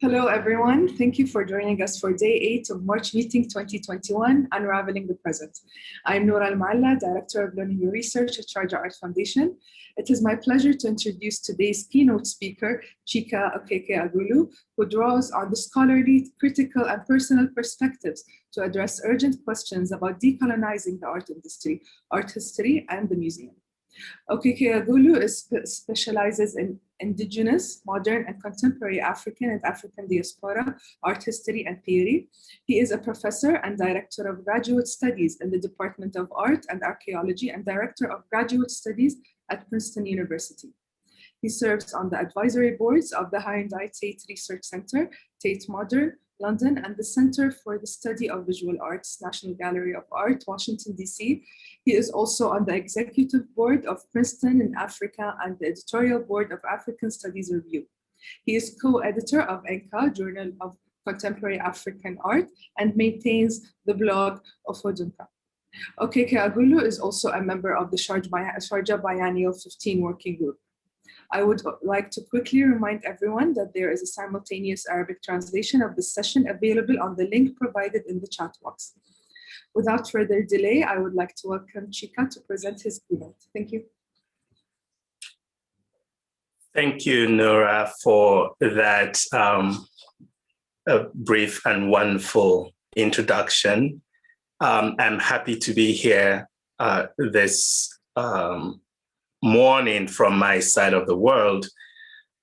Hello, everyone. Thank you for joining us for Day 8 of March Meeting 2021, Unravelling the Present. I'm Noura Al-Maalla, Director of Learning and Research at Sharjah Art Foundation. It is my pleasure to introduce today's keynote speaker, Chika Okeke-Agulu, who draws on the scholarly, critical, and personal perspectives to address urgent questions about decolonizing the art industry, art history, and the museum. Okeke-Agulu specializes in indigenous, modern, and contemporary African and African diaspora, art history, and theory. He is a professor and director of graduate studies in the Department of Art and Archaeology and director of graduate studies at Princeton University. He serves on the advisory boards of the Hyundai Tate Research Center, Tate Modern, London, and the Center for the Study of Visual Arts, National Gallery of Art, Washington, D.C. He is also on the executive board of Princeton in Africa and the editorial board of African Studies Review. He is co-editor of ENCA, Journal of Contemporary African Art, and maintains the blog Ofodunka. Okeke-Agulu is also a member of the Sharjah Biennial 15 Working Group. I would like to quickly remind everyone that there is a simultaneous Arabic translation of this session available on the link provided in the chat box. Without further delay, I would like to welcome Chika to present his keynote. Thank you. Thank you, Noura, for that a brief and wonderful introduction. I'm happy to be here this morning from my side of the world.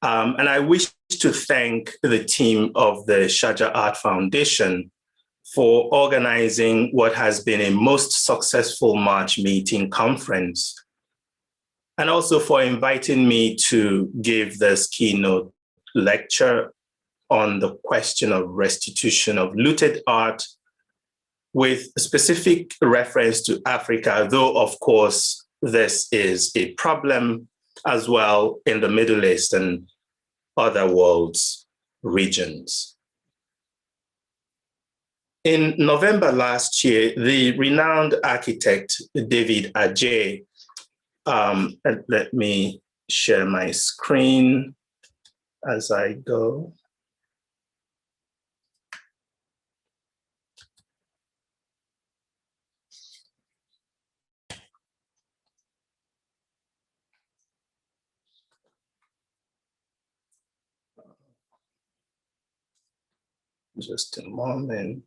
And I wish to thank the team of the Sharjah Art Foundation for organizing what has been a most successful March meeting conference, and also for inviting me to give this keynote lecture on the question of restitution of looted art with specific reference to Africa, though of course, this is a problem as well in the Middle East and other world's regions. In November last year, the renowned architect David Adjaye, let me share my screen as I go. Just a moment.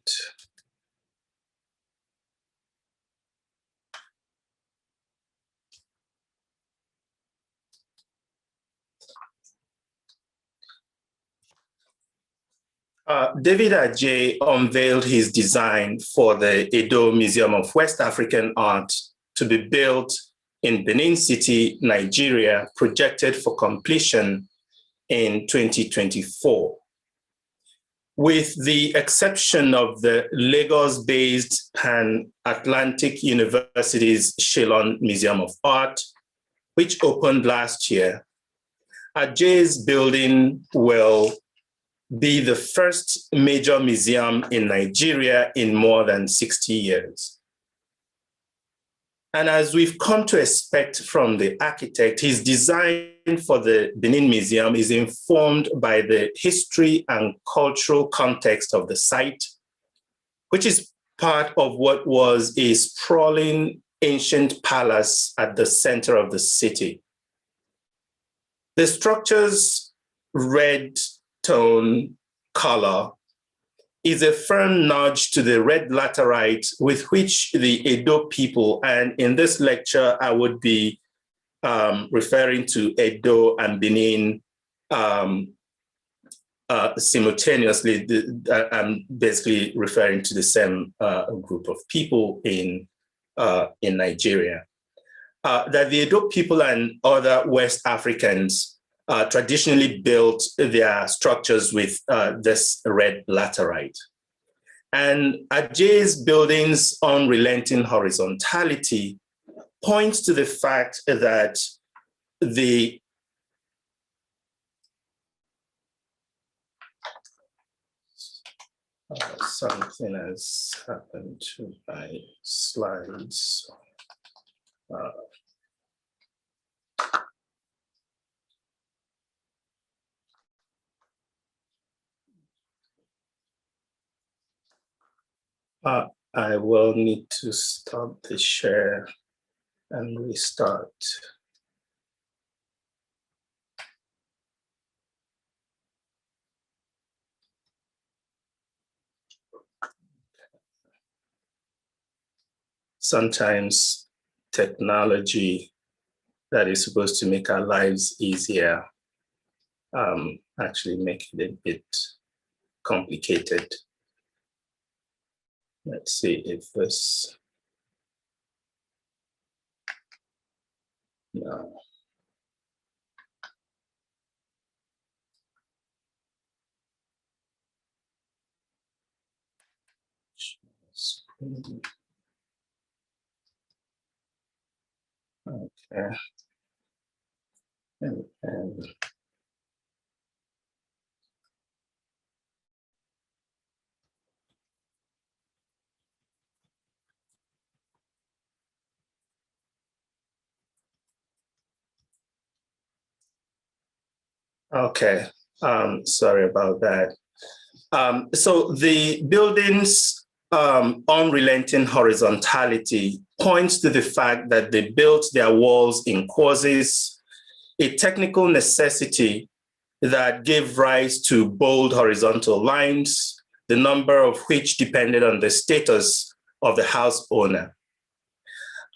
David Adjaye unveiled his design for the Edo Museum of West African Art to be built in Benin City, Nigeria, projected for completion in 2024. With the exception of the Lagos-based Pan-Atlantic University's Shillong Museum of Art, which opened last year, Adjaye's building will be the first major museum in Nigeria in more than 60 years. And as we've come to expect from the architect, his design for the Benin Museum is informed by the history and cultural context of the site, which is part of what was a sprawling ancient palace at the center of the city. The structure's red tone color is a firm nudge to the red laterite with which the Edo people, and in this lecture, I would be referring to Edo and Benin simultaneously. I'm basically referring to the same group of people in Nigeria. That the Edo people and other West Africans traditionally built their structures with this red laterite. And Adjaye's building's unrelenting horizontality points to the fact that something has happened to my slides. I will need to stop the share and restart. Sometimes technology that is supposed to make our lives easier actually make it a bit complicated. Let's see if this, no. Okay. And okay, sorry about that. So the building's unrelenting horizontality points to the fact that they built their walls in courses, a technical necessity that gave rise to bold horizontal lines, the number of which depended on the status of the house owner.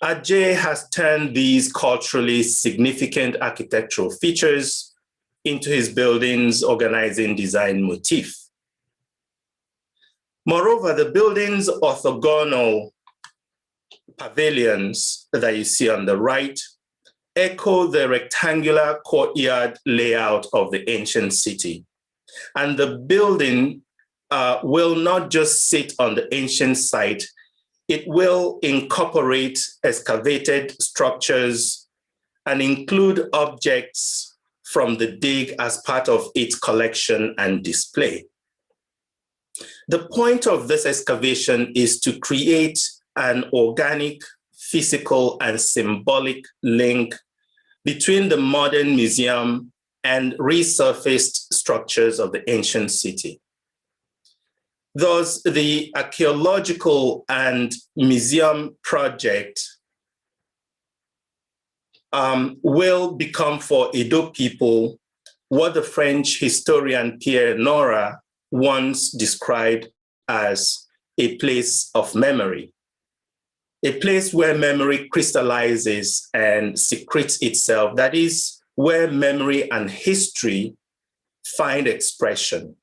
Ajay has turned these culturally significant architectural features into his building's organizing design motif. Moreover, the building's orthogonal pavilions that you see on the right echo the rectangular courtyard layout of the ancient city. And the building will not just sit on the ancient site, it will incorporate excavated structures and include objects from the dig as part of its collection and display. The point of this excavation is to create an organic, physical, and symbolic link between the modern museum and resurfaced structures of the ancient city. Thus, the archaeological and museum project will become for Edo people what the French historian Pierre Nora once described as a place of memory, a place where memory crystallizes and secretes itself, that is, where memory and history find expression.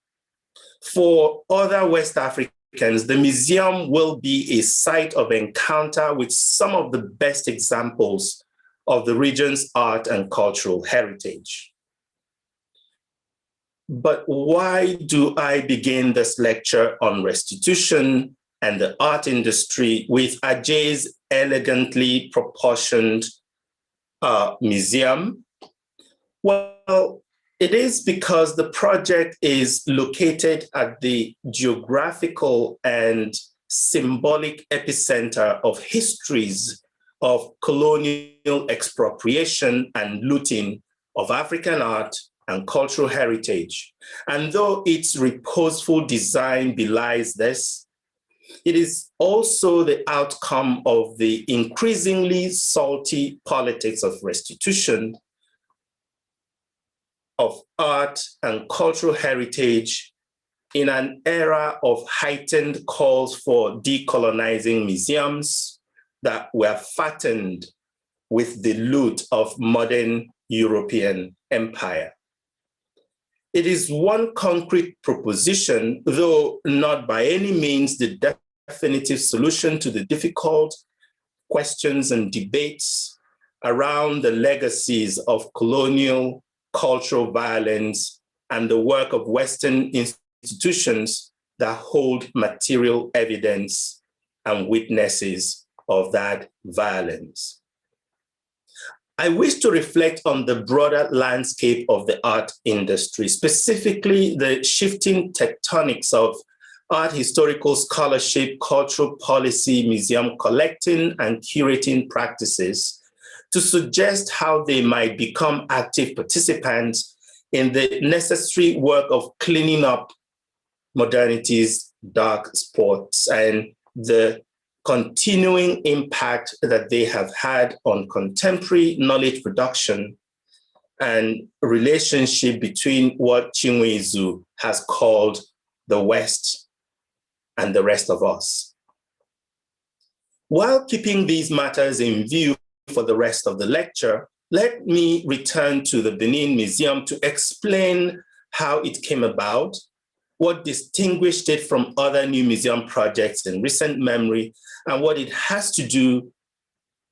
For other West Africans, the museum will be a site of encounter with some of the best examples of the region's art and cultural heritage. But why do I begin this lecture on restitution and the art industry with Ajay's elegantly proportioned museum? Well, it is because the project is located at the geographical and symbolic epicenter of histories of colonial expropriation and looting of African art and cultural heritage. And though its reposeful design belies this, it is also the outcome of the increasingly salty politics of restitution of art and cultural heritage in an era of heightened calls for decolonizing museums that were fattened with the loot of modern European empire. It is one concrete proposition, though not by any means the definitive solution to the difficult questions and debates around the legacies of colonial cultural violence and the work of Western institutions that hold material evidence and witnesses of that violence. I wish to reflect on the broader landscape of the art industry, specifically the shifting tectonics of art historical scholarship, cultural policy, museum collecting, and curating practices, to suggest how they might become active participants in the necessary work of cleaning up modernity's dark spots and the continuing impact that they have had on contemporary knowledge production and relationship between what Chinwezu has called the West and the rest of us. While keeping these matters in view for the rest of the lecture, let me return to the Benin Museum to explain how it came about, what distinguished it from other new museum projects in recent memory, and what it has to do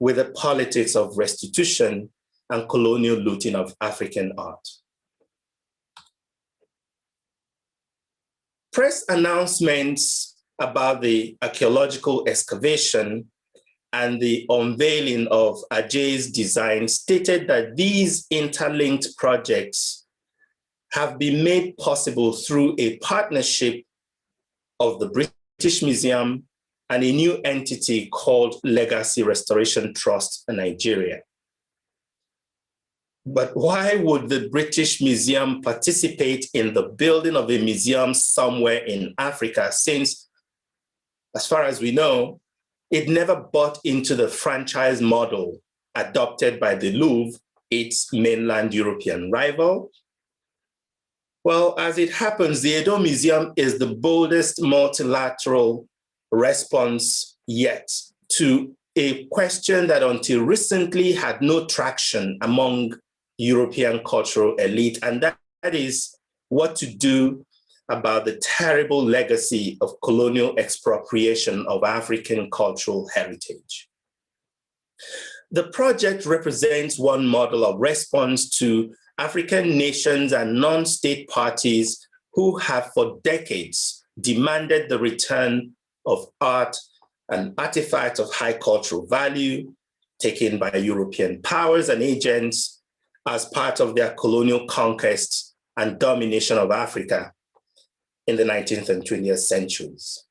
with the politics of restitution and colonial looting of African art. Press announcements about the archaeological excavation and the unveiling of Ajay's design stated that these interlinked projects have been made possible through a partnership of the British Museum and a new entity called Legacy Restoration Trust in Nigeria. But why would the British Museum participate in the building of a museum somewhere in Africa, since, as far as we know, it never bought into the franchise model adopted by the Louvre, its mainland European rival? Well, as it happens, the Edo Museum is the boldest multilateral response yet to a question that until recently had no traction among European cultural elite, and that is what to do about the terrible legacy of colonial expropriation of African cultural heritage. The project represents one model of response to African nations and non-state parties who have for decades demanded the return of art and artifacts of high cultural value taken by European powers and agents as part of their colonial conquest and domination of Africa in the 19th and 20th centuries.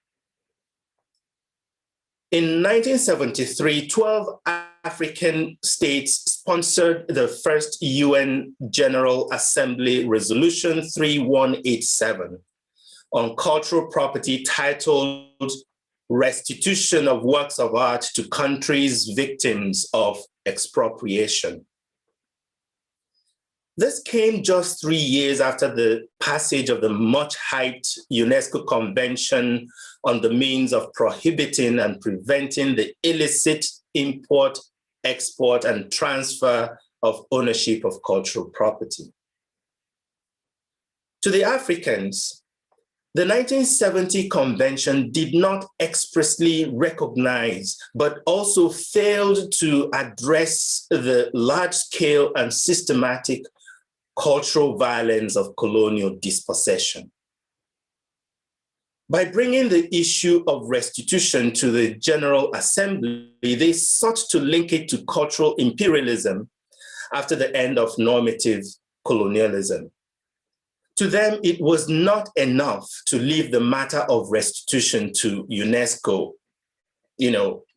In 1973, 12 African states sponsored the first UN General Assembly Resolution 3187 on cultural property, titled Restitution of Works of Art to Countries Victims of Expropriation. This came just 3 years after the passage of the much-hyped UNESCO Convention on the means of prohibiting and preventing the illicit import, export, and transfer of ownership of cultural property. To the Africans, the 1970 convention did not expressly recognize, but also failed to address the large-scale and systematic cultural violence of colonial dispossession. By bringing the issue of restitution to the General Assembly, they sought to link it to cultural imperialism after the end of normative colonialism. To them, it was not enough to leave the matter of restitution to UNESCO,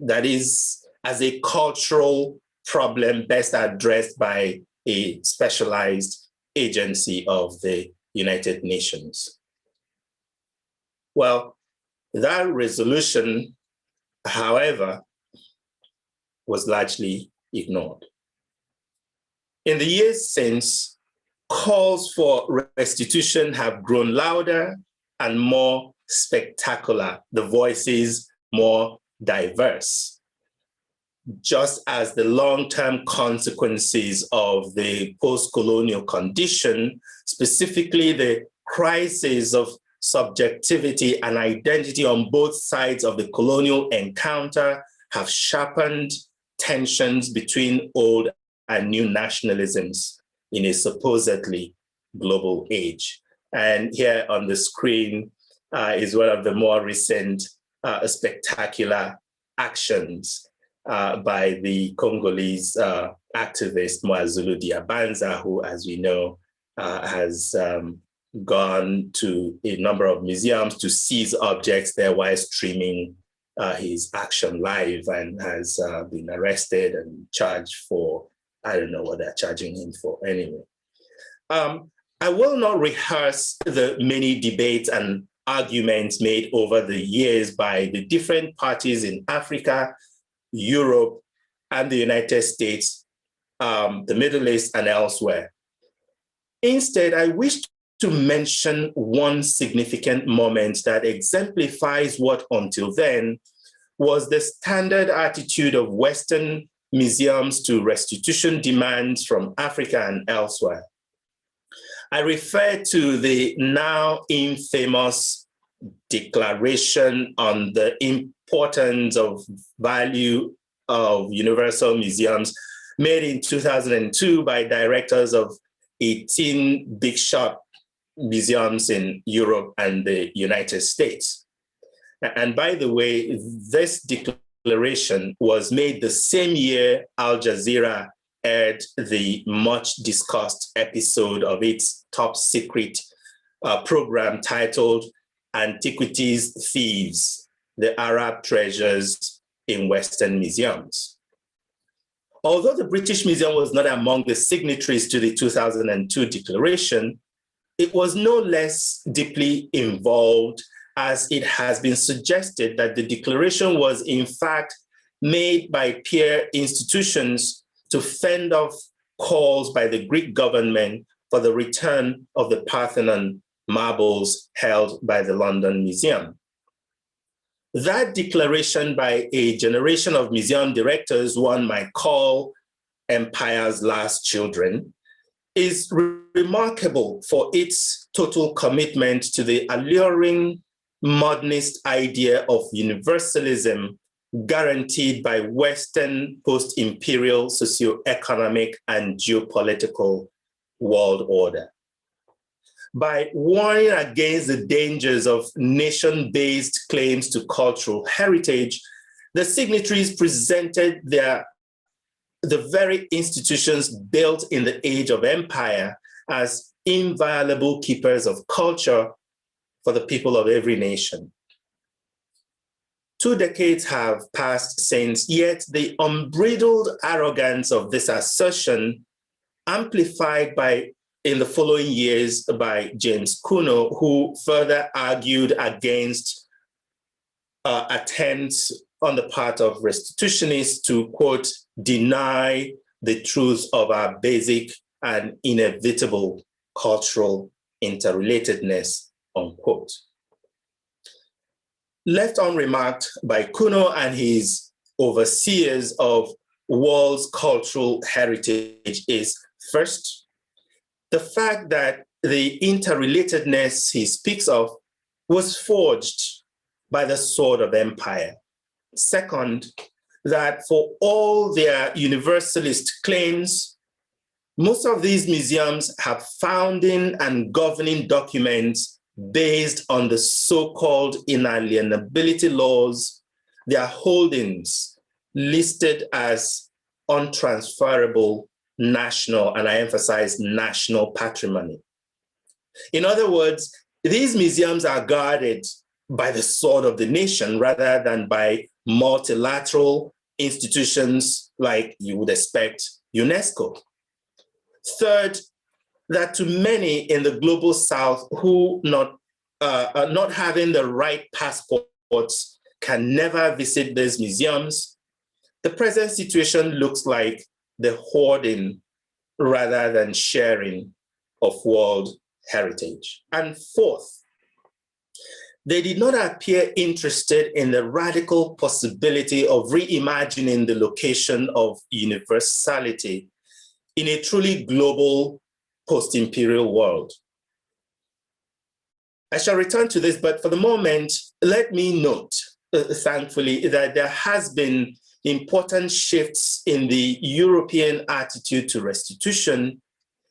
that is, as a cultural problem best addressed by a specialized agency of the United Nations. Well, that resolution, however, was largely ignored. In the years since, calls for restitution have grown louder and more spectacular, the voices more diverse, just as the long-term consequences of the post-colonial condition, specifically the crisis of subjectivity and identity on both sides of the colonial encounter, have sharpened tensions between old and new nationalisms in a supposedly global age. And here on the screen is one of the more recent spectacular actions by the Congolese activist Mwazulu Diabanza, who, as we know, has gone to a number of museums to seize objects there while streaming his action live, and has been arrested and charged for, I don't know what they're charging him for anyway. I will not rehearse the many debates and arguments made over the years by the different parties in Africa, Europe, and the United States, the Middle East, and elsewhere. Instead, I wish to mention one significant moment that exemplifies what until then was the standard attitude of Western museums to restitution demands from Africa and elsewhere. I refer to the now infamous Declaration on the Importance of Value of Universal Museums, made in 2002 by directors of 18 big shot museums in Europe and the United States. And by the way, this declaration was made the same year Al Jazeera aired the much discussed episode of its top secret program titled Antiquities Thieves, the Arab Treasures in Western Museums. Although the British Museum was not among the signatories to the 2002 declaration, it was no less deeply involved, as it has been suggested that the declaration was in fact made by peer institutions to fend off calls by the Greek government for the return of the Parthenon marbles held by the London Museum. That declaration by a generation of museum directors one might call Empire's last children is remarkable for its total commitment to the alluring modernist idea of universalism guaranteed by Western post-imperial socioeconomic and geopolitical world order. By warning against the dangers of nation-based claims to cultural heritage, the signatories presented the very institutions built in the age of empire as inviolable keepers of culture for the people of every nation. 2 decades have passed since, yet the unbridled arrogance of this assertion, amplified in the following years by James Kuno, who further argued against attempts on the part of restitutionists to, quote, deny the truth of our basic and inevitable cultural interrelatedness, unquote. Left unremarked by Kuno and his overseers of world's cultural heritage is, first, the fact that the interrelatedness he speaks of was forged by the sword of empire. Second, that for all their universalist claims, most of these museums have founding and governing documents based on the so-called inalienability laws, their holdings listed as untransferable national, and I emphasize national patrimony. In other words, these museums are guarded by the sword of the nation rather than by multilateral institutions like you would expect UNESCO. Third, that to many in the global south who not having the right passports can never visit these museums, the present situation looks like the hoarding rather than sharing of world heritage. And fourth, they did not appear interested in the radical possibility of reimagining the location of universality in a truly global post-imperial world. I shall return to this, but for the moment, let me note, thankfully, that there has been important shifts in the European attitude to restitution,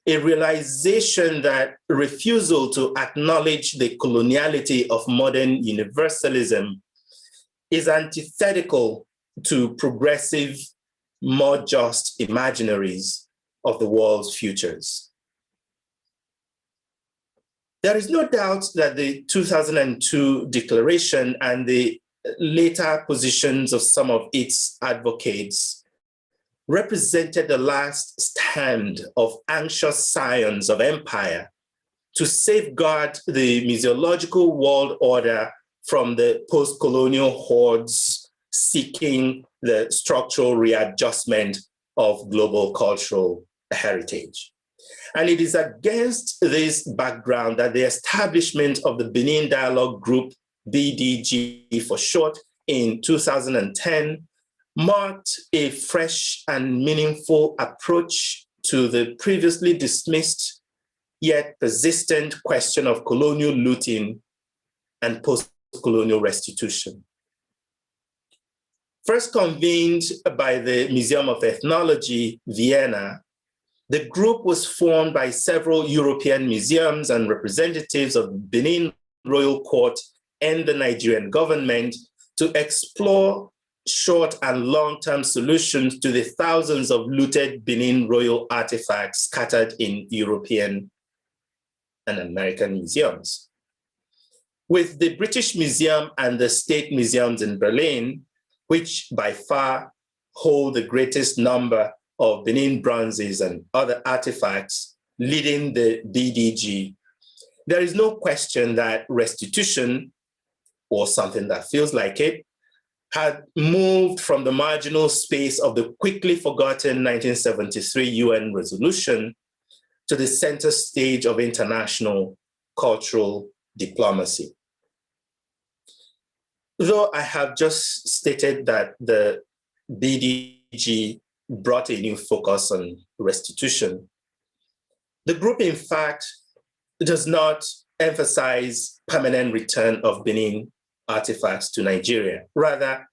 a realization that refusal to acknowledge the coloniality of modern universalism is antithetical to progressive, more just imaginaries of the world's futures. There is no doubt that the 2002 declaration and the later positions of some of its advocates represented the last stand of anxious scions of empire to safeguard the museological world order from the post-colonial hordes seeking the structural readjustment of global cultural heritage. And it is against this background that the establishment of the Benin Dialogue Group, BDG for short, in 2010 marked a fresh and meaningful approach to the previously dismissed yet persistent question of colonial looting and post-colonial restitution. First convened by the Museum of Ethnology, Vienna, the group was formed by several European museums and representatives of the Benin Royal Court and the Nigerian government to explore short and long-term solutions to the thousands of looted Benin royal artifacts scattered in European and American museums. With the British Museum and the State Museums in Berlin, which by far hold the greatest number of Benin bronzes and other artifacts leading the BDG, there is no question that restitution, or something that feels like it, had moved from the marginal space of the quickly forgotten 1973 UN resolution to the center stage of international cultural diplomacy. Though I have just stated that the BDG brought a new focus on restitution, the group, in fact, does not emphasize permanent return of Benin artifacts to Nigeria. Rather,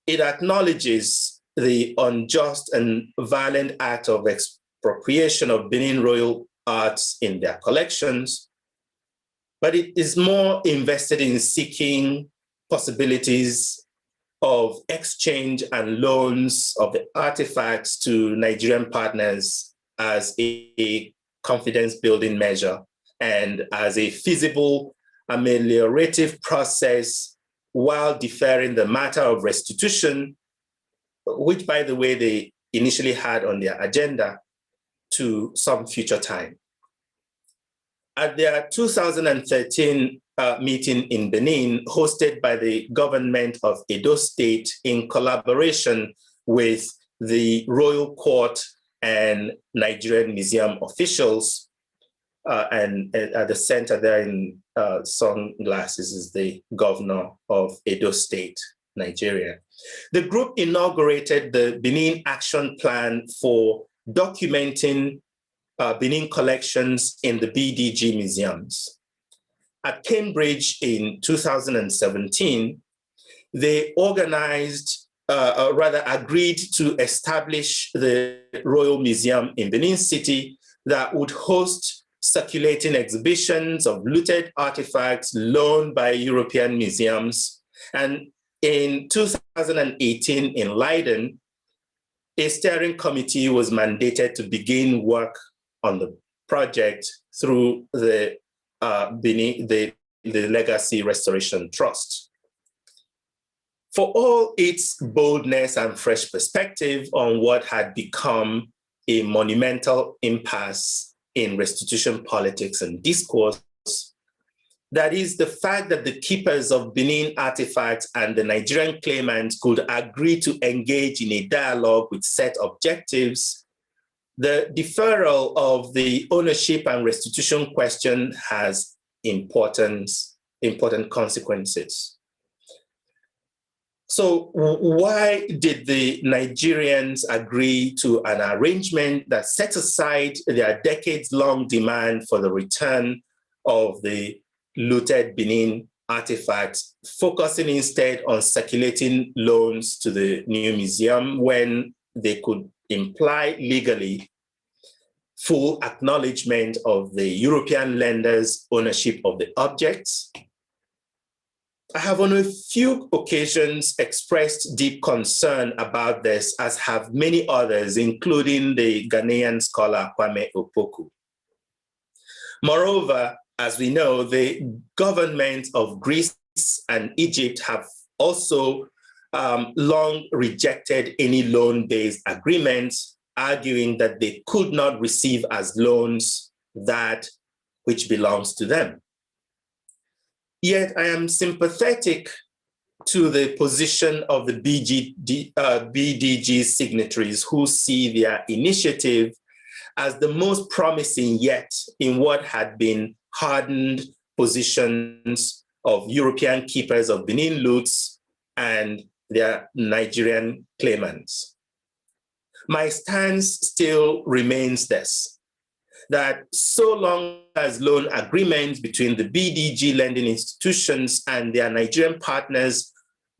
it acknowledges the unjust and violent act of expropriation of Benin royal arts in their collections, but it is more invested in seeking possibilities of exchange and loans of the artifacts to Nigerian partners as a confidence-building measure and as a feasible ameliorative process while deferring the matter of restitution, which, by the way, they initially had on their agenda, to some future time. At their 2013 meeting in Benin, hosted by the government of Edo State in collaboration with the Royal Court and Nigerian Museum officials, and at the center there in sunglasses is the governor of Edo State, Nigeria. The group inaugurated the Benin Action Plan for documenting Benin collections in the BDG museums. At Cambridge in 2017, they organized, or rather agreed to establish the Royal Museum in Benin City that would host circulating exhibitions of looted artifacts loaned by European museums. And in 2018 in Leiden, a steering committee was mandated to begin work on the project through the Legacy Restoration Trust. For all its boldness and fresh perspective on what had become a monumental impasse in restitution politics and discourse, that is the fact that the keepers of Benin artifacts and the Nigerian claimants could agree to engage in a dialogue with set objectives, the deferral of the ownership and restitution question has important consequences. So why did the Nigerians agree to an arrangement that set aside their decades-long demand for the return of the looted Benin artifacts, focusing instead on circulating loans to the new museum when they could imply legally full acknowledgement of the European lenders' ownership of the objects? I have on a few occasions expressed deep concern about this, as have many others, including the Ghanaian scholar Kwame Opoku. Moreover, as we know, the governments of Greece and Egypt have also long rejected any loan-based agreements, arguing that they could not receive as loans that which belongs to them. Yet I am sympathetic to the position of the BDG signatories who see their initiative as the most promising yet in what had been hardened positions of European keepers of Benin loots and their Nigerian claimants. My stance still remains this, that so long as loan agreements between the BDG lending institutions and their Nigerian partners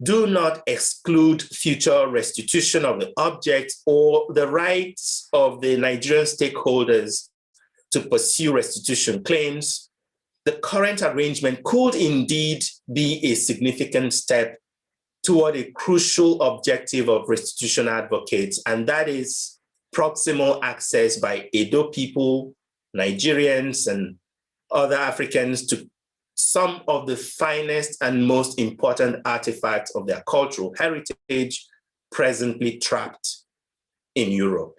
do not exclude future restitution of the object or the rights of the Nigerian stakeholders to pursue restitution claims, the current arrangement could indeed be a significant step toward a crucial objective of restitution advocates, and that is proximal access by Edo people, Nigerians, and other Africans to some of the finest and most important artifacts of their cultural heritage presently trapped in Europe.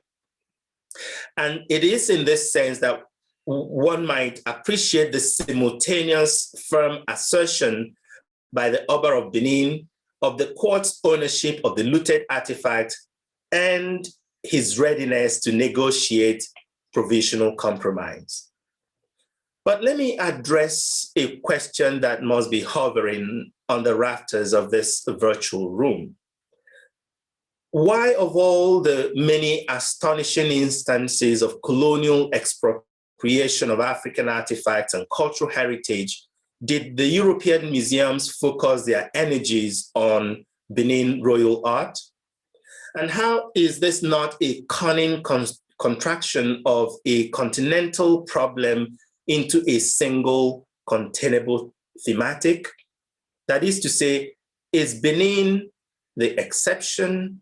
And it is in this sense that one might appreciate the simultaneous firm assertion by the Oba of Benin of the court's ownership of the looted artifact and his readiness to negotiate provisional compromise. But let me address a question that must be hovering on the rafters of this virtual room. Why, of all the many astonishing instances of colonial expropriation of African artifacts and cultural heritage, did the European museums focus their energies on Benin royal art? And how is this not a cunning contraction of a continental problem into a single containable thematic? That is to say, is Benin the exception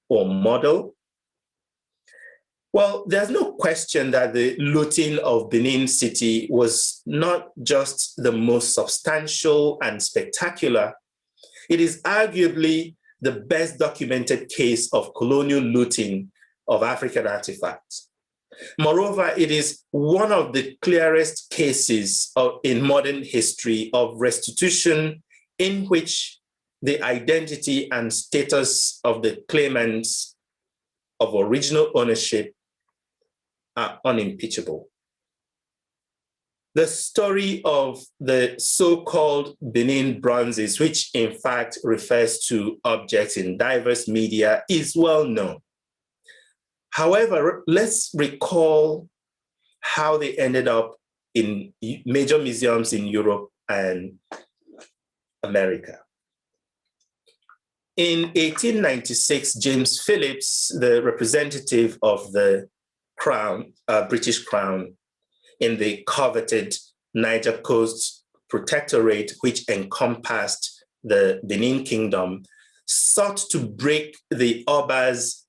or model? Well, there's no question that the looting of Benin City was not just the most substantial and spectacular. It is arguably the best documented case of colonial looting of African artifacts. Moreover, it is one of the clearest cases in modern history of restitution in which the identity and status of the claimants of original ownership are unimpeachable. The story of the so-called Benin bronzes, which in fact refers to objects in diverse media, is well known. However, let's recall how they ended up in major museums in Europe and America. In 1896, James Phillips, the representative of the Crown, British Crown, in the coveted Niger Coast Protectorate, which encompassed the Benin Kingdom, sought to break the Oba's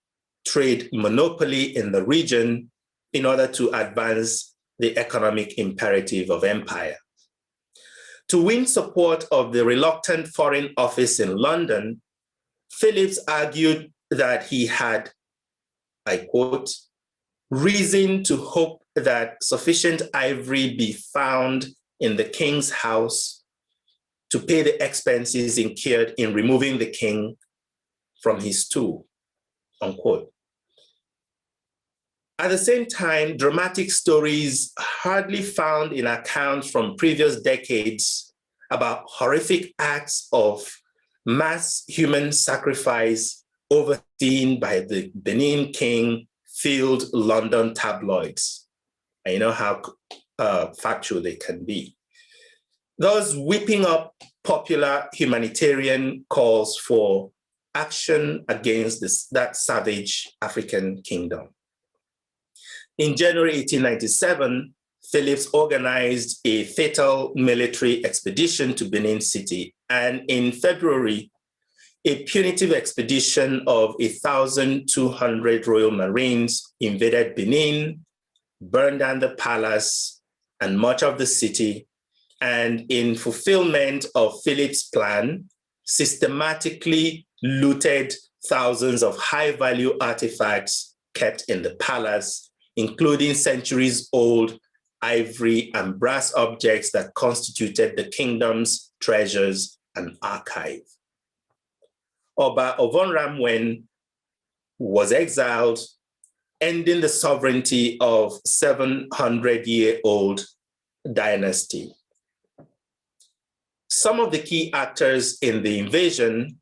trade monopoly in the region in order to advance the economic imperative of empire. To win support of the reluctant Foreign Office in London, Phillips argued that he had, I quote, reason to hope that sufficient ivory be found in the king's house to pay the expenses incurred in removing the king from his stool, unquote. At the same time, dramatic stories hardly found in accounts from previous decades about horrific acts of mass human sacrifice overseen by the Benin king filled London tabloids. And you know how factual they can be. Thus, whipping up popular humanitarian calls for action against that savage African kingdom. In January 1897, Phillips organized a fatal military expedition to Benin City. And in February, a punitive expedition of 1,200 Royal Marines invaded Benin, burned down the palace and much of the city, and in fulfillment of Phillips' plan, systematically looted thousands of high-value artifacts kept in the palace, including centuries-old ivory, and brass objects that constituted the kingdom's treasures and archive. Oba Ovonramwen was exiled, ending the sovereignty of 700-year-old dynasty. Some of the key actors in the invasion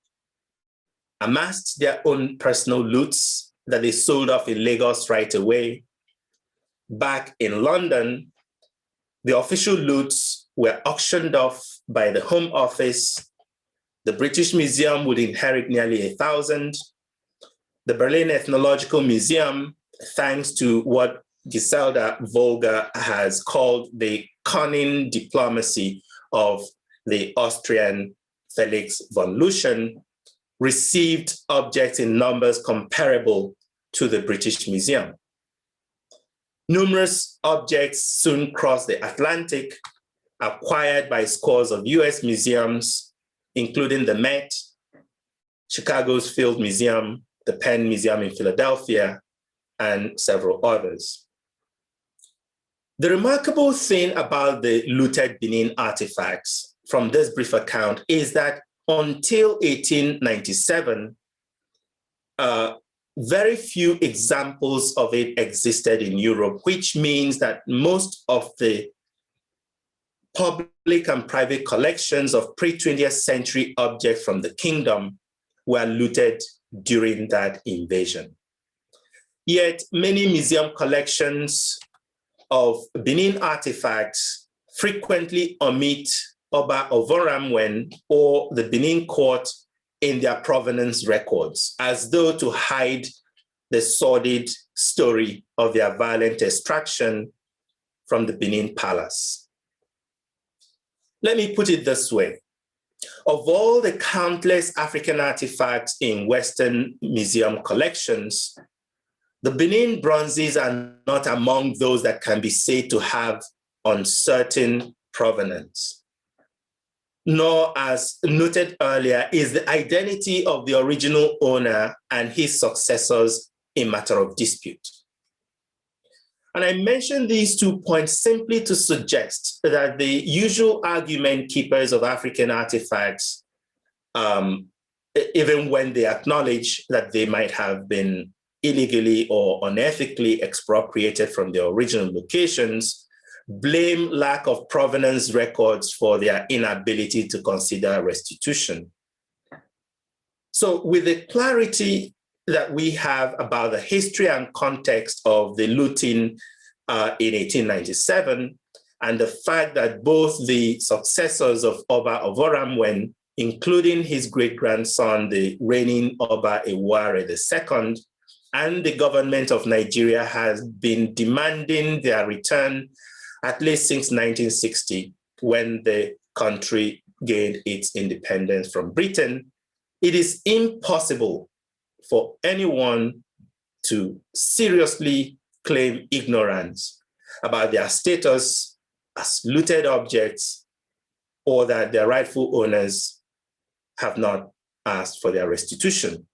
amassed their own personal loots that they sold off in Lagos right away. Back in London, the official loots were auctioned off by the Home Office. The British Museum would inherit nearly 1,000. The Berlin Ethnological Museum, thanks to what Giselda Volga has called the cunning diplomacy of the Austrian Felix von Luschen, received objects in numbers comparable to the British Museum. Numerous objects soon crossed the Atlantic, acquired by scores of US museums, including the Met, Chicago's Field Museum, the Penn Museum in Philadelphia, and several others. The remarkable thing about the looted Benin artifacts from this brief account is that until 1897, very few examples of it existed in Europe, which means that most of the public and private collections of pre-20th century objects from the kingdom were looted during that invasion. Yet many museum collections of Benin artifacts frequently omit Oba Ovonramwen or the Benin court in their provenance records, as though to hide the sordid story of their violent extraction from the Benin palace. Let me put it this way. Of all the countless African artifacts in Western museum collections, the Benin bronzes are not among those that can be said to have uncertain provenance. Nor, as noted earlier, is the identity of the original owner and his successors a matter of dispute. And I mention these 2 points simply to suggest that the usual argument keepers of African artifacts, even when they acknowledge that they might have been illegally or unethically expropriated from their original locations, blame lack of provenance records for their inability to consider restitution. So with the clarity that we have about the history and context of the looting in 1897, and the fact that both the successors of Oba Ovonramwen, including his great-grandson, the reigning Oba Ewuare II, and the government of Nigeria has been demanding their return at least since 1960, when the country gained its independence from Britain, it is impossible for anyone to seriously claim ignorance about their status as looted objects or that their rightful owners have not asked for their restitution.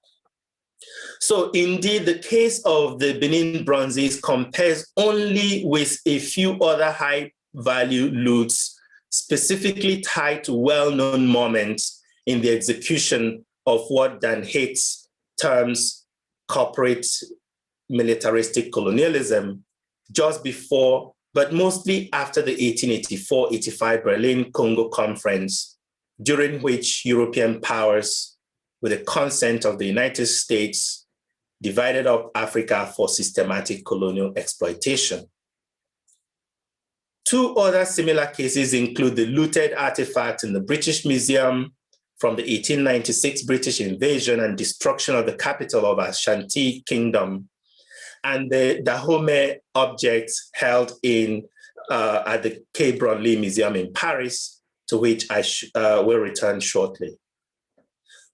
So indeed, the case of the Benin bronzes compares only with a few other high-value loots specifically tied to well-known moments in the execution of what Dan Hicks terms corporate militaristic colonialism just before, but mostly after the 1884-85 Berlin-Congo Conference, during which European powers, with the consent of the United States, divided up Africa for systematic colonial exploitation. Two other similar cases include the looted artifacts in the British Museum from the 1896 British invasion and destruction of the capital of Ashanti Kingdom, and the Dahomey objects held at the Quai Branly Museum in Paris, to which I will return shortly.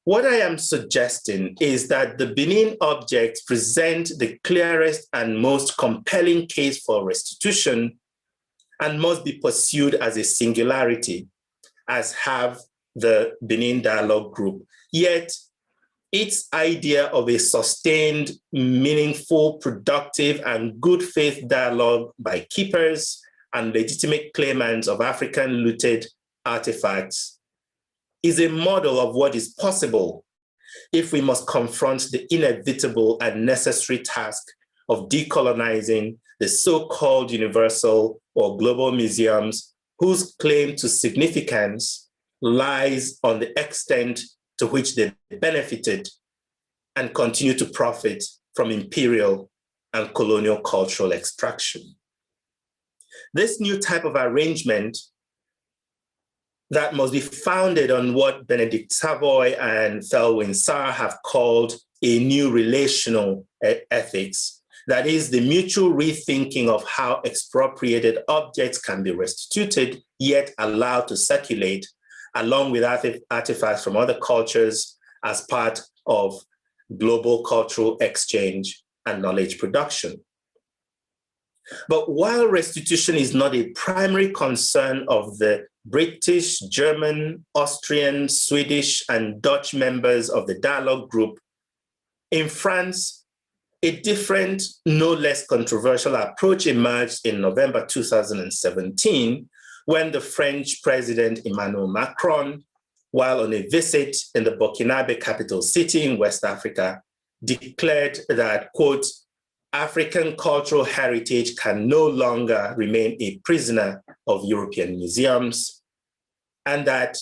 What I am suggesting is that the Benin objects present the clearest and most compelling case for restitution and must be pursued as a singularity, as have the Benin Dialogue Group. Yet, its idea of a sustained, meaningful, productive, and good faith dialogue by keepers and legitimate claimants of African looted artifacts is a model of what is possible if we must confront the inevitable and necessary task of decolonizing the so-called universal or global museums whose claim to significance lies on the extent to which they benefited and continue to profit from imperial and colonial cultural extraction. This new type of arrangement that must be founded on what Benedict Savoy and Felwine Sarr have called a new relational ethics, that is the mutual rethinking of how expropriated objects can be restituted, yet allowed to circulate, along with artifacts from other cultures as part of global cultural exchange and knowledge production. But while restitution is not a primary concern of the British, German, Austrian, Swedish, and Dutch members of the dialogue group, in France, a different, no less controversial approach emerged in November 2017, when the French President Emmanuel Macron, while on a visit in the Burkinabe capital city in West Africa, declared that, quote, African cultural heritage can no longer remain a prisoner of European museums, and that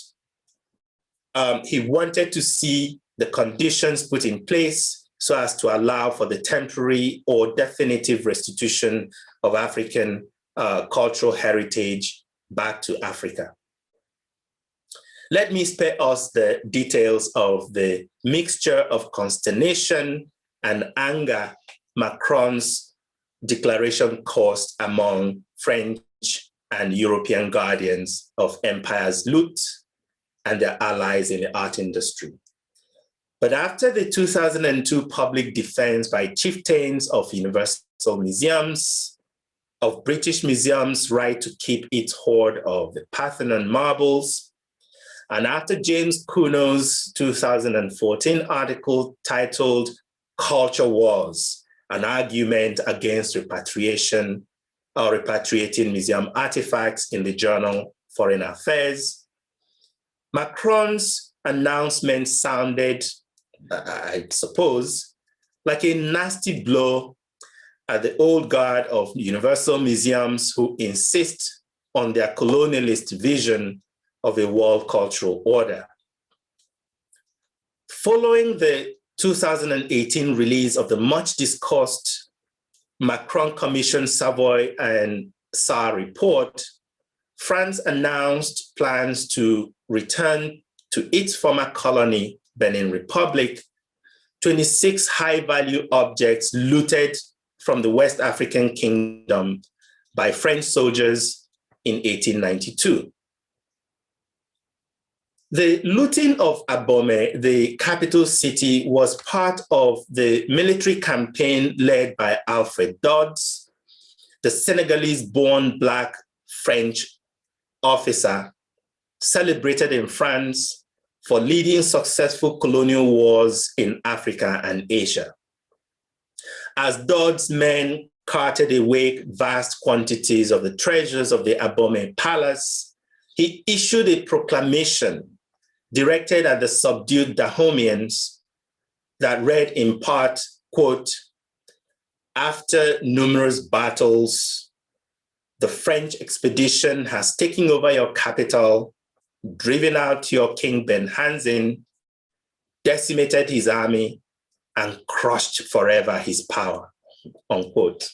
he wanted to see the conditions put in place so as to allow for the temporary or definitive restitution of African cultural heritage back to Africa. Let me spare us the details of the mixture of consternation and anger Macron's declaration caused among French and European guardians of empire's loot and their allies in the art industry. But after the 2002 public defense by chieftains of Universal Museums, of British Museum's right to keep its hoard of the Parthenon marbles, and after James Kuno's 2014 article titled Culture Wars, an argument against repatriation or repatriating museum artifacts in the journal Foreign Affairs, Macron's announcement sounded, I suppose, like a nasty blow at the old guard of Universal Museums who insist on their colonialist vision of a world cultural order. Following the 2018 release of the much discussed Macron Commission Savoy and Sarr report, France announced plans to return to its former colony, Benin Republic, 26 high-value objects looted from the West African kingdom by French soldiers in 1892. The looting of Abomey, the capital city, was part of the military campaign led by Alfred Dodds, the Senegalese-born Black French officer celebrated in France for leading successful colonial wars in Africa and Asia. As Dodds' men carted away vast quantities of the treasures of the Abomey Palace, he issued a proclamation directed at the subdued Dahomians that read in part, quote, after numerous battles, the French expedition has taken over your capital, driven out your king Benhanzin, decimated his army, and crushed forever his power, unquote.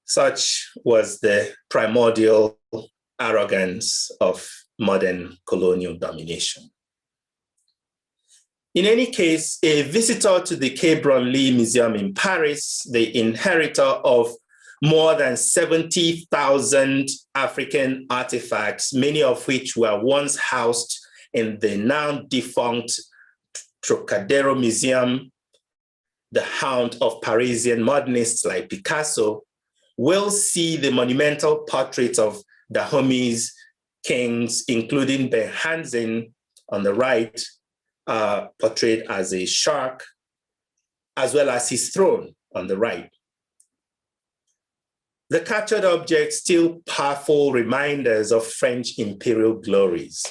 Such was the primordial arrogance of modern colonial domination. In any case, a visitor to the Quai Branly Museum in Paris, the inheritor of more than 70,000 African artifacts, many of which were once housed in the now defunct Trocadero Museum, the haunt of Parisian modernists like Picasso, will see the monumental portraits of Dahomey's kings, including Benhanzin on the right, portrayed as a shark, as well as his throne on the right. The captured objects still powerful reminders of French imperial glories.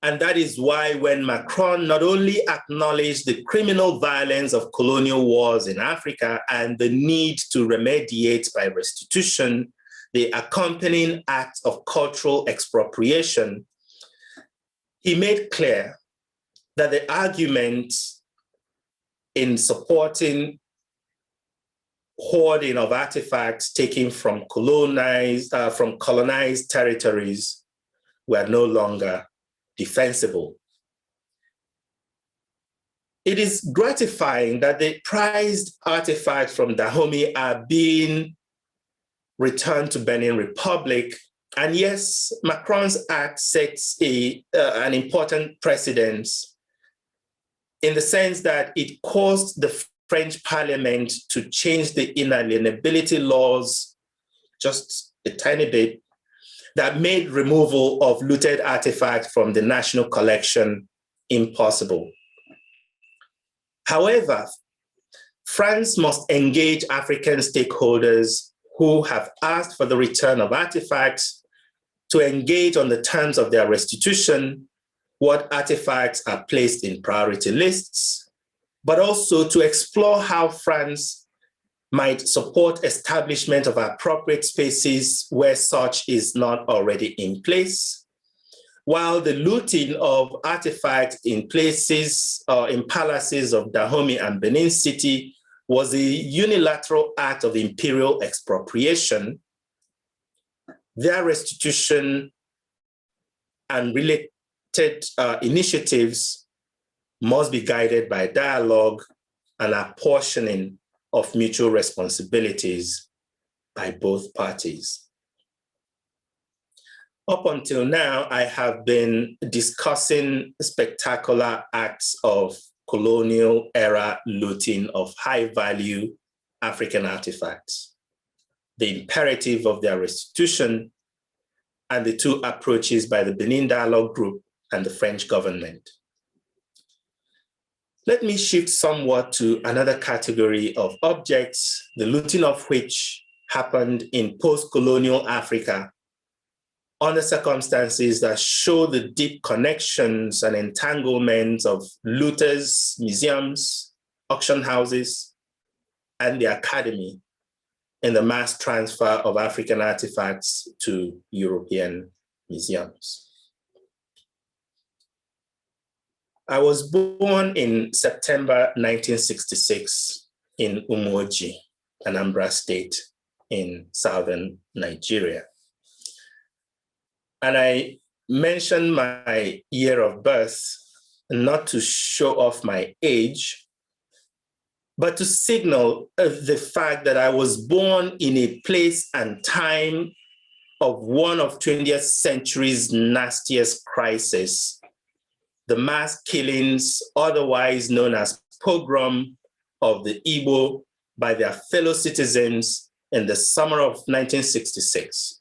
And that is why when Macron not only acknowledged the criminal violence of colonial wars in Africa and the need to remediate by restitution the accompanying act of cultural expropriation, he made clear that the argument in supporting hoarding of artifacts taken from colonized territories were no longer defensible. It is gratifying that the prized artifacts from Dahomey are being returned to Benin Republic. And yes, Macron's act sets an important precedent in the sense that it caused the French Parliament to change the inalienability laws just a tiny bit that made removal of looted artifacts from the national collection impossible. However, France must engage African stakeholders who have asked for the return of artifacts to engage on the terms of their restitution, what artifacts are placed in priority lists, but also to explore how France might support establishment of appropriate spaces where such is not already in place, while the looting of artifacts in places or in palaces of Dahomey and Benin City was a unilateral act of imperial expropriation. Their restitution and related initiatives must be guided by dialogue and apportioning of mutual responsibilities by both parties. Up until now, I have been discussing spectacular acts of colonial era looting of high-value African artifacts, the imperative of their restitution, and the two approaches by the Benin Dialogue Group and the French government. Let me shift somewhat to another category of objects, the looting of which happened in post-colonial Africa under circumstances that show the deep connections and entanglements of looters, museums, auction houses, and the academy in the mass transfer of African artifacts to European museums. I was born in September 1966 in Umoji, Anambra State in southern Nigeria. And I mentioned my year of birth not to show off my age, but to signal the fact that I was born in a place and time of one of 20th century's nastiest crises, the mass killings, otherwise known as pogrom of the Igbo by their fellow citizens in the summer of 1966.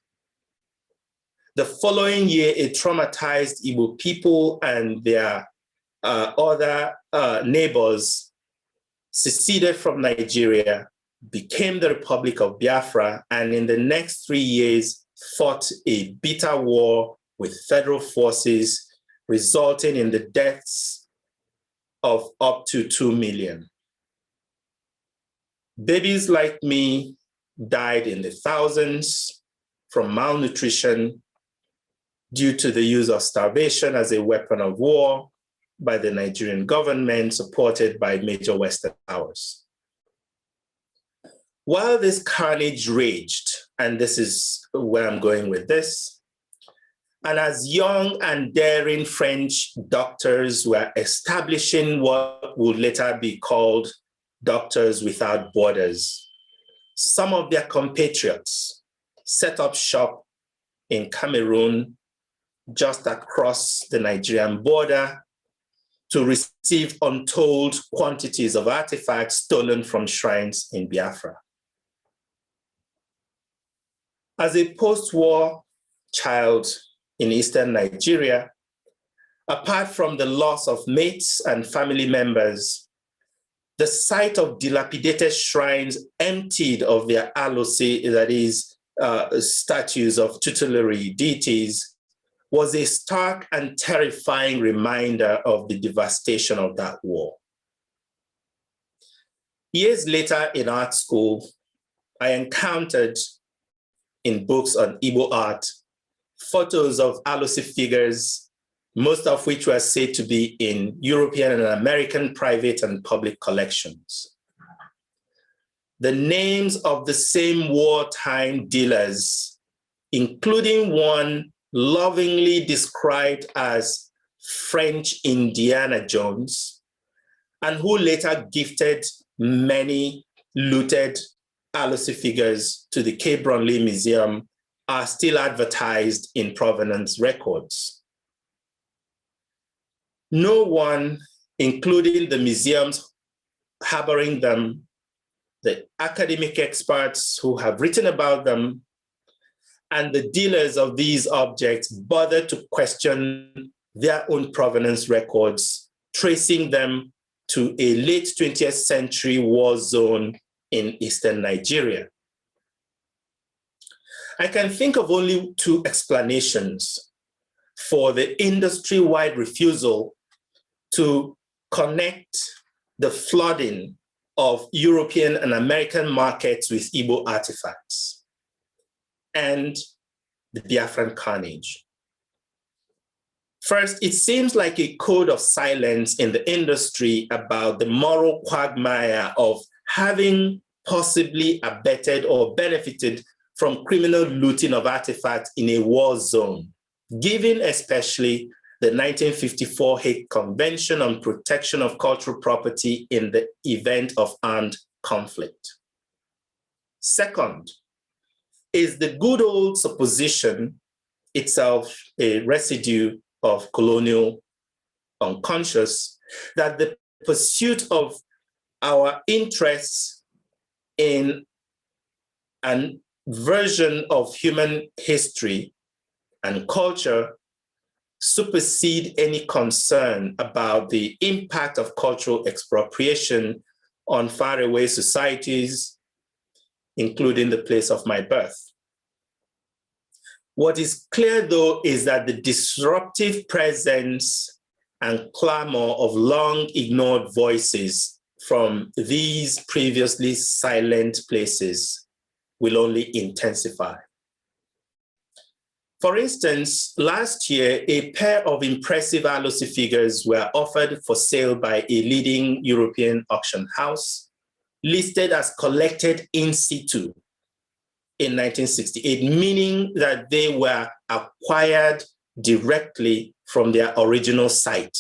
The following year, it traumatized Igbo people and their other neighbors seceded from Nigeria, became the Republic of Biafra, and in the next 3 years fought a bitter war with federal forces, resulting in the deaths of up to 2 million. Babies like me died in the thousands from malnutrition due to the use of starvation as a weapon of war by the Nigerian government, supported by major Western powers. While this carnage raged, and this is where I'm going with this, and as young and daring French doctors were establishing what would later be called Doctors Without Borders, some of their compatriots set up shop in Cameroon, just across the Nigerian border, to receive untold quantities of artifacts stolen from shrines in Biafra. As a post-war child in Eastern Nigeria, apart from the loss of mates and family members, the sight of dilapidated shrines emptied of their alosi, that is, statues of tutelary deities, was a stark and terrifying reminder of the devastation of that war. Years later in art school, I encountered in books on Igbo art photos of alosi figures, most of which were said to be in European and American private and public collections. The names of the same wartime dealers, including one lovingly described as French Indiana Jones, and who later gifted many looted alosi figures to the K. Bromley Museum, are still advertised in provenance records. No one, including the museums harboring them, the academic experts who have written about them, and the dealers of these objects bother to question their own provenance records, tracing them to a late 20th century war zone in eastern Nigeria. I can think of only two explanations for the industry-wide refusal to connect the flooding of European and American markets with Igbo artifacts and the Biafran carnage. First, it seems like a code of silence in the industry about the moral quagmire of having possibly abetted or benefited from criminal looting of artifacts in a war zone, given especially the 1954 Hague Convention on Protection of Cultural Property in the event of armed conflict. Second, is the good old supposition, itself a residue of colonial unconscious, that the pursuit of our interests in an version of human history and culture supersede any concern about the impact of cultural expropriation on faraway societies, including the place of my birth. What is clear, though, is that the disruptive presence and clamor of long-ignored voices from these previously silent places will only intensify. For instance, last year, a pair of impressive alosi figures were offered for sale by a leading European auction house, listed as collected in situ in 1968, meaning that they were acquired directly from their original site.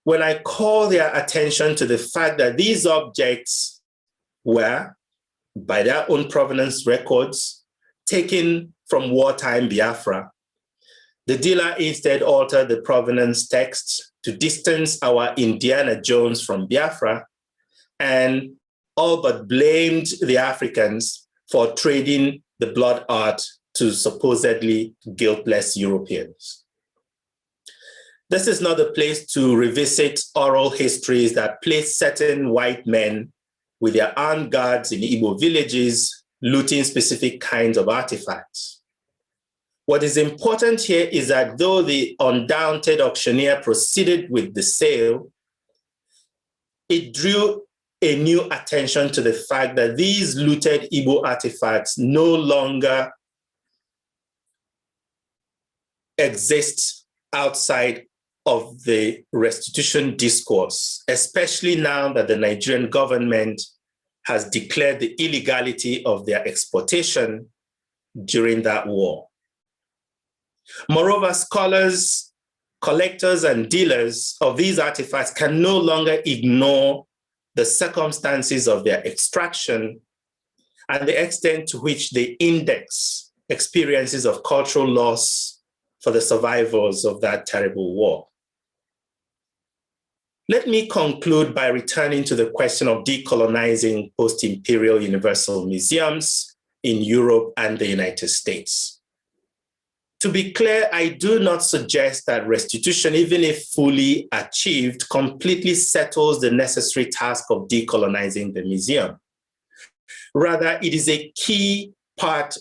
When I call their attention to the fact that these objects were, by their own provenance records, taken from wartime Biafra, the dealer instead altered the provenance text to distance our Indiana Jones from Biafra and all but blamed the Africans for trading the blood art to supposedly guiltless Europeans. This is not the place to revisit oral histories that place certain white men with their armed guards in Igbo villages looting specific kinds of artifacts. What is important here is that though the undaunted auctioneer proceeded with the sale, it drew a new attention to the fact that these looted Igbo artifacts no longer exist outside of the restitution discourse, especially now that the Nigerian government has declared the illegality of their exportation during that war. Moreover, scholars, collectors, and dealers of these artifacts can no longer ignore the circumstances of their extraction and the extent to which they index experiences of cultural loss for the survivors of that terrible war. Let me conclude by returning to the question of decolonizing post-imperial universal museums in Europe and the United States. To be clear, I do not suggest that restitution, even if fully achieved, completely settles the necessary task of decolonizing the museum. Rather, it is a key part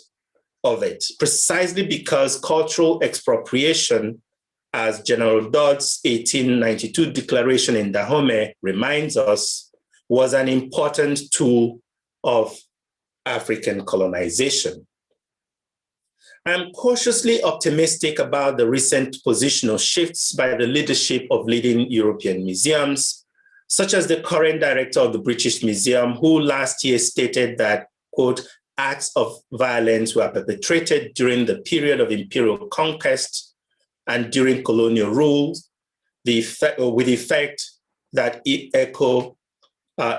of it, precisely because cultural expropriation, as General Dodd's 1892 declaration in Dahomey reminds us, was an important tool of African colonization. I'm cautiously optimistic about the recent positional shifts by the leadership of leading European museums, such as the current director of the British Museum, who last year stated that, quote, acts of violence were perpetrated during the period of imperial conquest and during colonial rule, with effect that it echo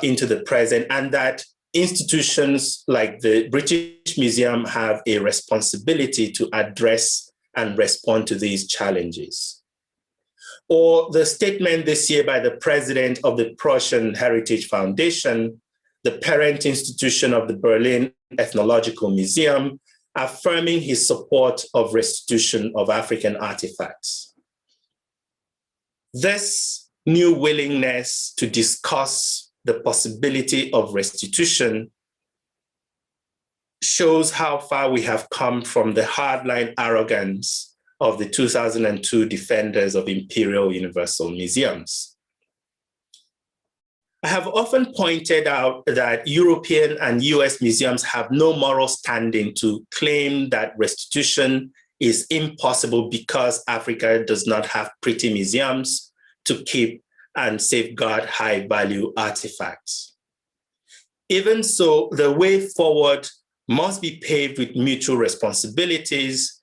into the present, and that institutions like the British Museum have a responsibility to address and respond to these challenges. Or the statement this year by the president of the Prussian Heritage Foundation, the parent institution of the Berlin Ethnological Museum, affirming his support of restitution of African artifacts. This new willingness to discuss the possibility of restitution shows how far we have come from the hardline arrogance of the 2002 defenders of imperial universal museums. I have often pointed out that European and US museums have no moral standing to claim that restitution is impossible because Africa does not have pretty museums to keep and safeguard high-value artifacts. Even so, the way forward must be paved with mutual responsibilities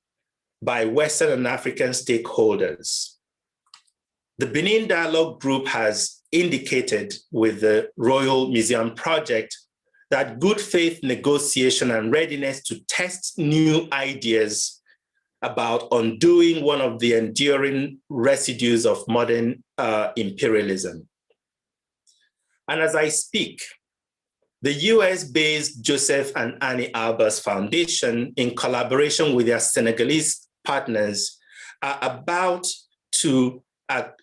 by Western and African stakeholders. The Benin Dialogue Group has indicated with the Royal Museum Project that good faith negotiation and readiness to test new ideas about undoing one of the enduring residues of modern imperialism. And as I speak, the US-based Joseph and Annie Albers Foundation, in collaboration with their Senegalese partners, are about to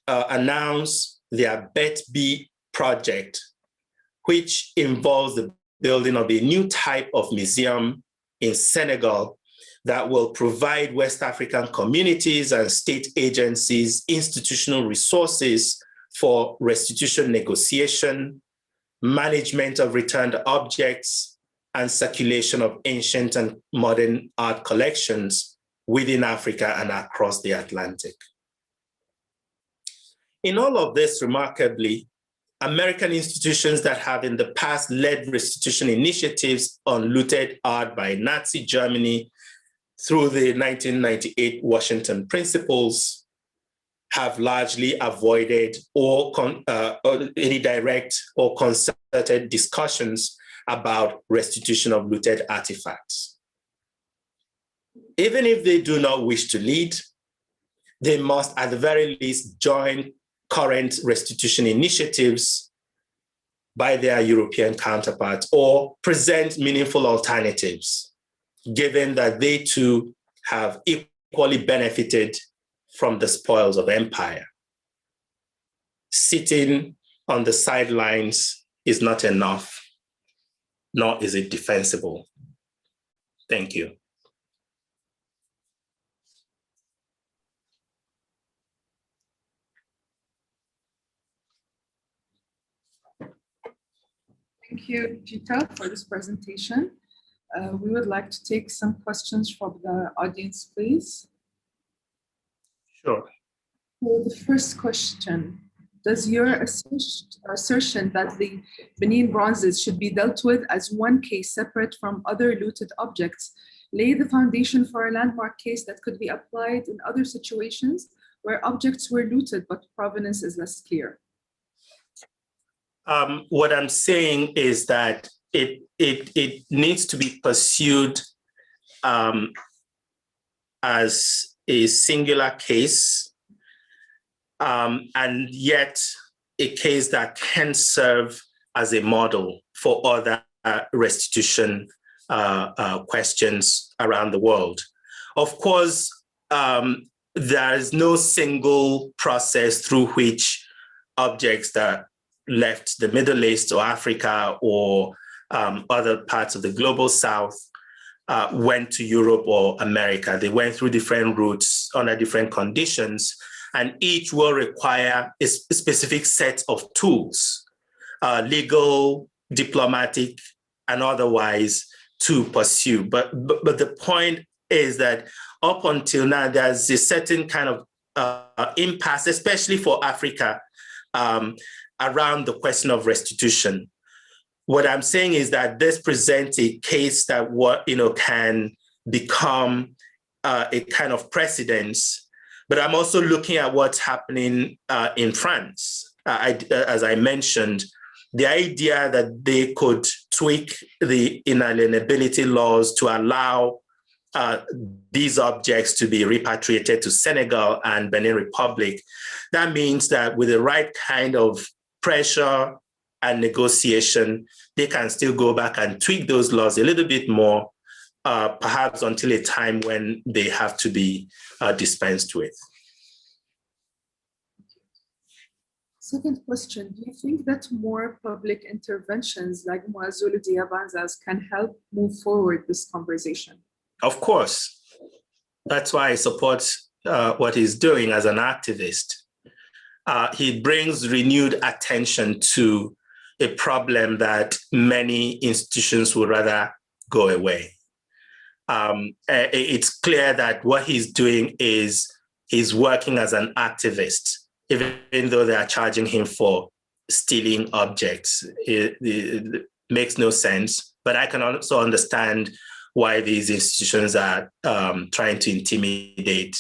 announce their Bet-B project, which involves the building of a new type of museum in Senegal that will provide West African communities and state agencies institutional resources for restitution negotiation, management of returned objects, and circulation of ancient and modern art collections within Africa and across the Atlantic. In all of this, remarkably, American institutions that have in the past led restitution initiatives on looted art by Nazi Germany through the 1998 Washington Principles have largely avoided any direct or concerted discussions about restitution of looted artifacts. Even if they do not wish to lead, they must at the very least join current restitution initiatives by their European counterparts or present meaningful alternatives, given that they too have equally benefited from the spoils of empire. Sitting on the sidelines is not enough, nor is it defensible. Thank you. Thank you, Chika, for this presentation. We would like to take some questions from the audience, please. Sure. So the first question, does your assertion that the Benin bronzes should be dealt with as one case separate from other looted objects lay the foundation for a landmark case that could be applied in other situations where objects were looted but provenance is less clear? What I'm saying is that it needs to be pursued as a singular case, and yet a case that can serve as a model for other restitution questions around the world. Of course, there is no single process through which objects that left the Middle East or Africa or other parts of the global South went to Europe or America. They went through different routes under different conditions, and each will require a specific set of tools, legal, diplomatic, and otherwise, to pursue. But the point is that up until now, there's a certain kind of impasse, especially for Africa, around the question of restitution. What I'm saying is that this presents a case that can become a kind of precedence. But I'm also looking at what's happening in France. As I mentioned, the idea that they could tweak the inalienability laws to allow these objects to be repatriated to Senegal and Benin Republic, that means that with the right kind of pressure and negotiation, they can still go back and tweak those laws a little bit more, perhaps until a time when they have to be dispensed with. Second question, do you think that more public interventions like Mwazulu Diabanza's can help move forward this conversation? Of course. That's why I support what he's doing as an activist. He brings renewed attention to a problem that many institutions would rather go away. It's clear that what he's doing is he's working as an activist, even though they are charging him for stealing objects. It makes no sense. But I can also understand why these institutions are trying to intimidate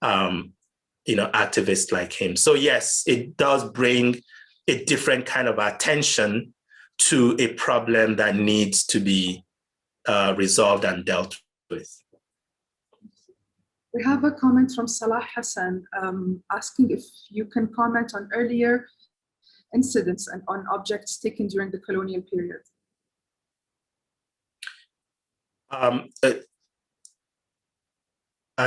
activists like him. So yes, it does bring a different kind of attention to a problem that needs to be resolved and dealt with. We have a comment from Salah Hassan asking if you can comment on earlier incidents and on objects taken during the colonial period. I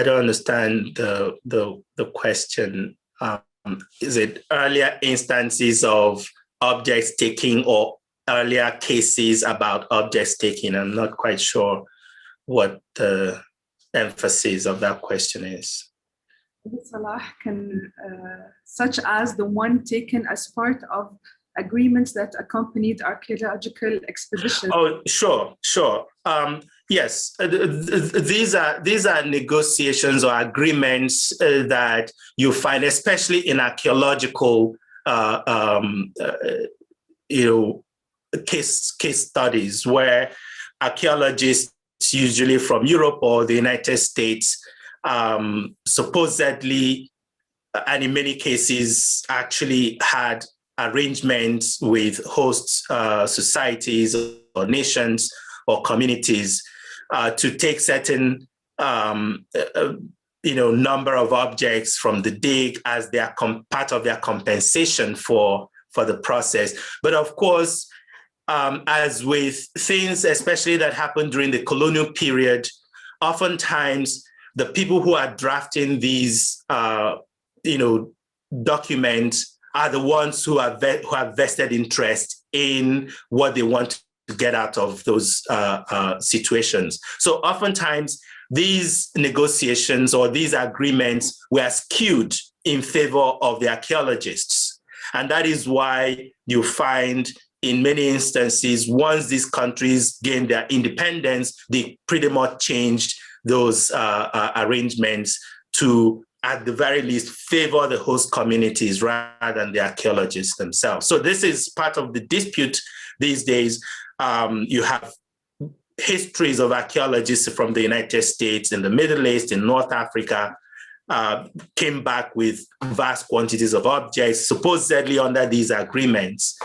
don't understand the question. Is it earlier instances of objects taking or earlier cases about objects taking? I'm not quite sure what the emphasis of that question is. Salah can, such as the one taken as part of agreements that accompanied archaeological expeditions. Oh, sure. Yes, these are negotiations or agreements that you find, especially in archaeological, case studies, where archaeologists, usually from Europe or the United States, supposedly, and in many cases, actually had arrangements with host societies or nations or communities to take certain number of objects from the dig as their part of their compensation for the process. But of course, as with things, especially that happened during the colonial period, oftentimes the people who are drafting these documents are the ones who have vested interest in what they want to get out of those situations. So oftentimes these negotiations or these agreements were skewed in favor of the archaeologists. And that is why you find in many instances, once these countries gained their independence, they pretty much changed those arrangements to, at the very least, favor the host communities rather than the archaeologists themselves. So this is part of the dispute these days. You have histories of archaeologists from the United States, in the Middle East, in North Africa, came back with vast quantities of objects, supposedly under these agreements,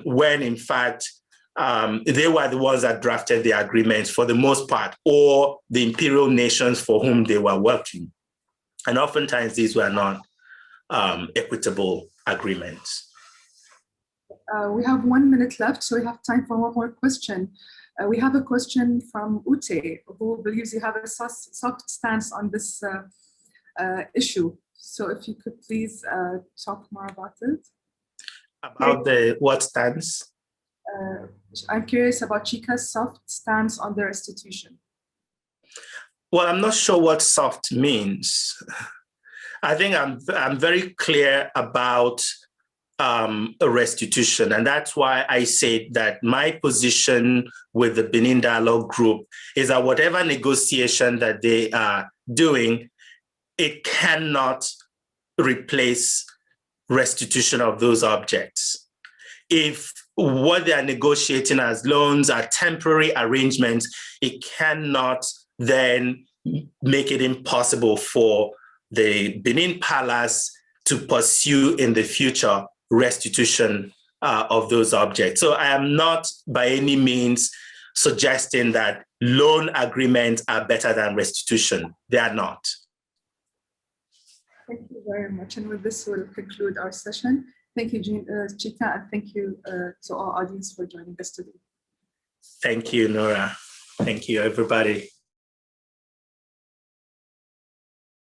when in fact, they were the ones that drafted the agreements for the most part, or the imperial nations for whom they were working. And oftentimes these were not equitable agreements. We have 1 minute left, so we have time for one more question. We have a question from Ute, who believes you have a soft stance on this issue. So if you could please talk more about it. About the what stance? I'm curious about Chika's soft stance on the restitution. Well, I'm not sure what soft means. I think I'm very clear about a restitution, and that's why I say that my position with the Benin Dialogue Group is that whatever negotiation that they are doing, it cannot replace restitution of those objects. If what they are negotiating as loans are temporary arrangements, it cannot then make it impossible for the Benin Palace to pursue in the future restitution of those objects. So I am not by any means suggesting that loan agreements are better than restitution. They are not. Thank you very much. And with this, we'll conclude our session. Thank you, Chika, and thank you to our audience for joining us today. Thank you, Nora. Thank you, everybody.